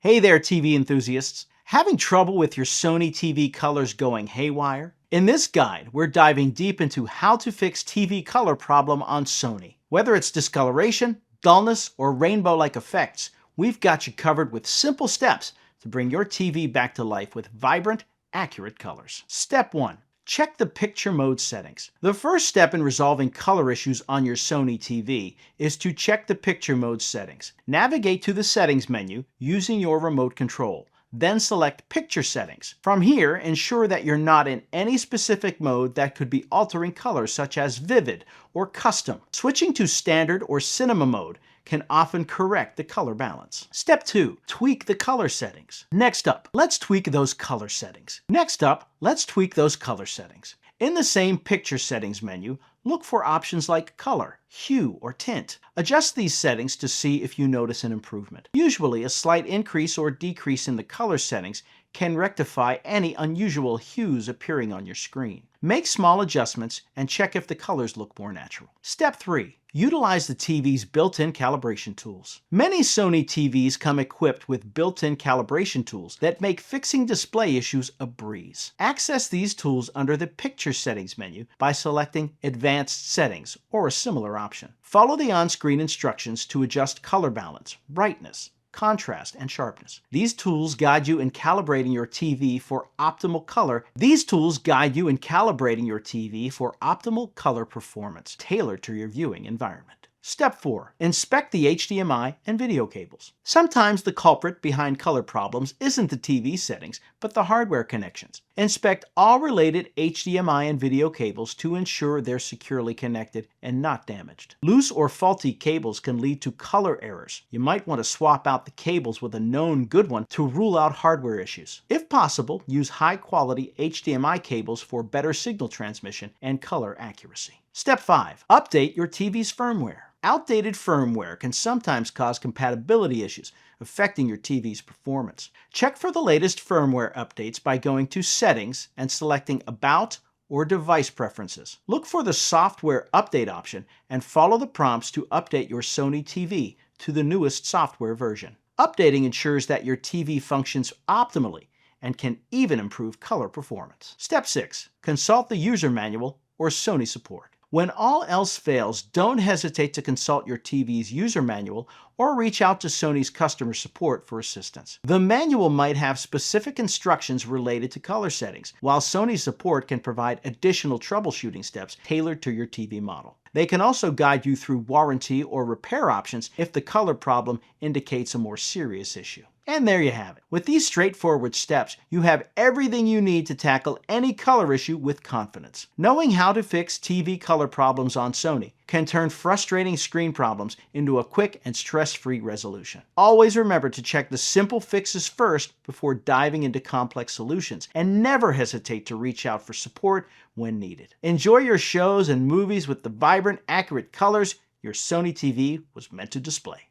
Hey there, TV enthusiasts. Having trouble with your Sony TV colors going haywire? In this guide, we're diving deep into how to fix TV color problem on Sony. Whether it's discoloration, dullness, or rainbow-like effects, we've got you covered with simple steps to bring your TV back to life with vibrant, accurate colors. Step 1. Check the picture mode settings. The first step in resolving color issues on your Sony TV is to check the picture mode settings. Navigate to the settings menu using your remote control. Then select Picture Settings. From here, ensure that you're not in any specific mode that could be altering colors such as Vivid or Custom. Switching to Standard or Cinema mode can often correct the color balance. Step 2. Tweak the color settings. Next up, let's tweak those color settings. In the same Picture Settings menu, look for options like Color, Hue, or Tint. Adjust these settings to see if you notice an improvement. Usually, a slight increase or decrease in the color settings can rectify any unusual hues appearing on your screen. Make small adjustments and check if the colors look more natural. Step 3. Utilize the TV's built-in calibration tools. Many Sony TVs come equipped with built-in calibration tools that make fixing display issues a breeze. Access these tools under the Picture Settings menu by selecting Advanced Settings or a similar option. Follow the on-screen instructions to adjust color balance, brightness, contrast, and sharpness. These tools guide you in calibrating your TV for optimal color performance, tailored to your viewing environment. Step 4. Inspect the HDMI and video cables. Sometimes the culprit behind color problems isn't the TV settings, but the hardware connections. Inspect all related HDMI and video cables to ensure they're securely connected and not damaged. Loose or faulty cables can lead to color errors. You might want to swap out the cables with a known good one to rule out hardware issues. If possible, use high-quality HDMI cables for better signal transmission and color accuracy. Step 5. Update your TV's firmware. Outdated firmware can sometimes cause compatibility issues, affecting your TV's performance. Check for the latest firmware updates by going to Settings and selecting About or Device Preferences. Look for the Software Update option and follow the prompts to update your Sony TV to the newest software version. Updating ensures that your TV functions optimally and can even improve color performance. Step 6. Consult the user manual or Sony support. When all else fails, don't hesitate to consult your TV's user manual or reach out to Sony's customer support for assistance. The manual might have specific instructions related to color settings, while Sony support can provide additional troubleshooting steps tailored to your TV model. They can also guide you through warranty or repair options if the color problem indicates a more serious issue. And there you have it. With these straightforward steps, you have everything you need to tackle any color issue with confidence. Knowing how to fix TV color problems on Sony can turn frustrating screen problems into a quick and stress-free resolution. Always remember to check the simple fixes first before diving into complex solutions, and never hesitate to reach out for support when needed. Enjoy your shows and movies with the vibrant, accurate colors your Sony TV was meant to display.